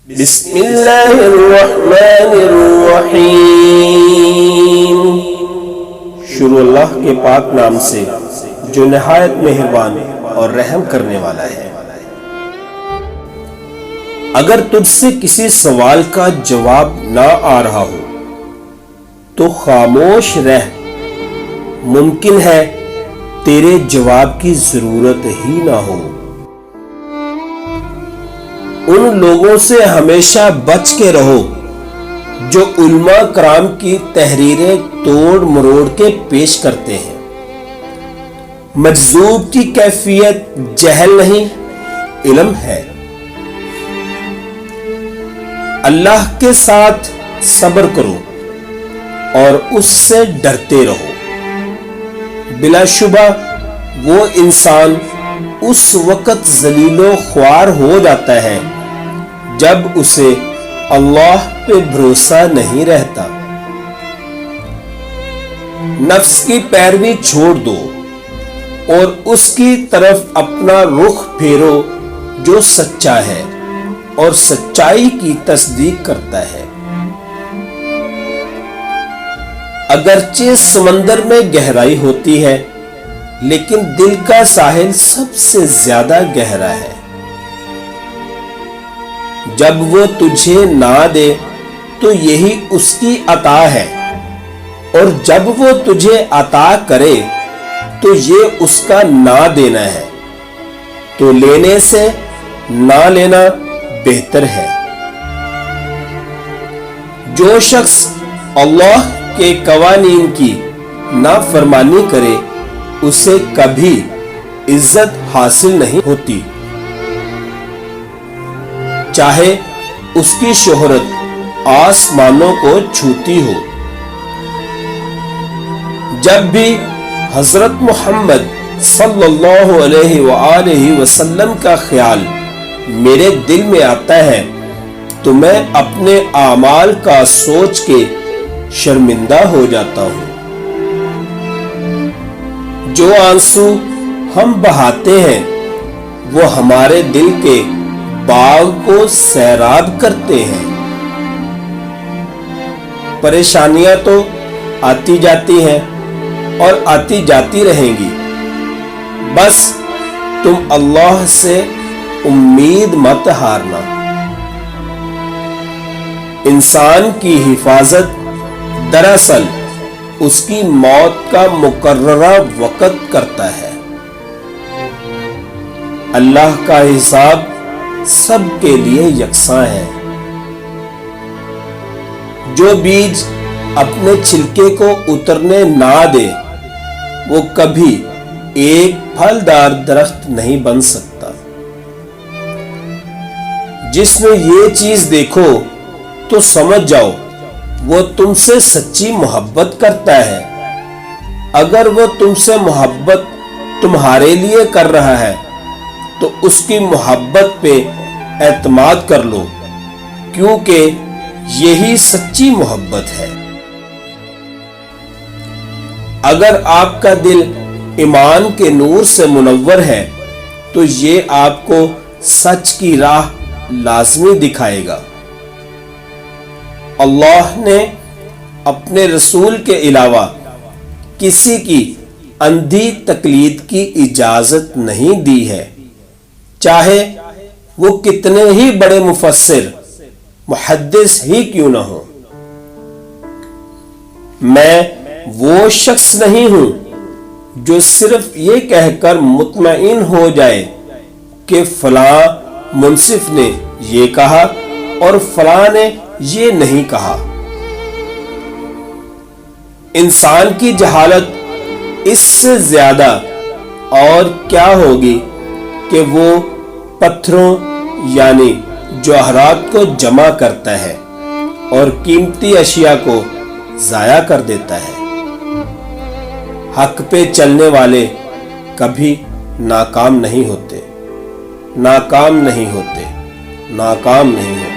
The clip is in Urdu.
بسم اللہ الرحمن الرحیم۔ شروع اللہ کے پاک نام سے جو نہایت مہربان اور رحم کرنے والا ہے۔ اگر تجھ سے کسی سوال کا جواب نہ آ رہا ہو تو خاموش رہ، ممکن ہے تیرے جواب کی ضرورت ہی نہ ہو۔ ان لوگوں سے ہمیشہ بچ کے رہو جو علماء کرام کی تحریریں توڑ مروڑ کے پیش کرتے ہیں۔ مجذوب کی کیفیت جہل نہیں، علم ہے۔ اللہ کے ساتھ صبر کرو اور اس سے ڈرتے رہو۔ بلا شبہ وہ انسان اس وقت ذلیل و خوار ہو جاتا ہے جب اسے اللہ پہ بھروسہ نہیں رہتا۔ نفس کی پیروی چھوڑ دو اور اس کی طرف اپنا رخ پھیرو جو سچا ہے اور سچائی کی تصدیق کرتا ہے۔ اگرچہ سمندر میں گہرائی ہوتی ہے لیکن دل کا ساحل سب سے زیادہ گہرا ہے۔ جب وہ تجھے نہ دے تو یہی اس کی عطا ہے، اور جب وہ تجھے عطا کرے تو یہ اس کا نہ دینا ہے، تو لینے سے نہ لینا بہتر ہے۔ جو شخص اللہ کے قوانین کی نافرمانی کرے اسے کبھی عزت حاصل نہیں ہوتی، چاہے اس کی شہرت آسمانوں کو چھوتی ہو۔ جب بھی حضرت محمد صلی اللہ علیہ وآلہ وسلم کا خیال میرے دل میں آتا ہے تو میں اپنے اعمال کا سوچ کے شرمندہ ہو جاتا ہوں۔ جو آنسو ہم بہاتے ہیں وہ ہمارے دل کے باغ کو سیراب کرتے ہیں۔ پریشانیاں تو آتی جاتی ہیں اور آتی جاتی رہیں گی، بس تم اللہ سے امید مت ہارنا۔ انسان کی حفاظت دراصل اس کی موت کا مقررہ وقت کرتا ہے۔ اللہ کا حساب سب کے لیے یکساں ہے۔ جو بیج اپنے چھلکے کو اترنے نہ دے وہ کبھی ایک پھلدار درخت نہیں بن سکتا۔ جس میں یہ چیز دیکھو تو سمجھ جاؤ وہ تم سے سچی محبت کرتا ہے۔ اگر وہ تم سے محبت تمہارے لیے کر رہا ہے تو اس کی محبت پہ اعتماد کر لو، کیونکہ یہی سچی محبت ہے۔ اگر آپ کا دل ایمان کے نور سے منور ہے تو یہ آپ کو سچ کی راہ لازمی دکھائے گا۔ اللہ نے اپنے رسول کے علاوہ کسی کی اندھی تقلید کی اجازت نہیں دی ہے، چاہے وہ کتنے ہی بڑے مفسر محدث ہی کیوں نہ ہو۔ میں وہ شخص نہیں ہوں جو صرف یہ کہہ کر مطمئن ہو جائے کہ فلاں منصف نے یہ کہا اور فلاں نے یہ نہیں کہا۔ انسان کی جہالت اس سے زیادہ اور کیا ہوگی کہ وہ پتھروں یعنی جوہرات کو جمع کرتا ہے اور قیمتی اشیاء کو ضائع کر دیتا ہے۔ حق پہ چلنے والے کبھی ناکام نہیں ہوتے، ناکام نہیں ہوتے، ناکام نہیں ہوتے۔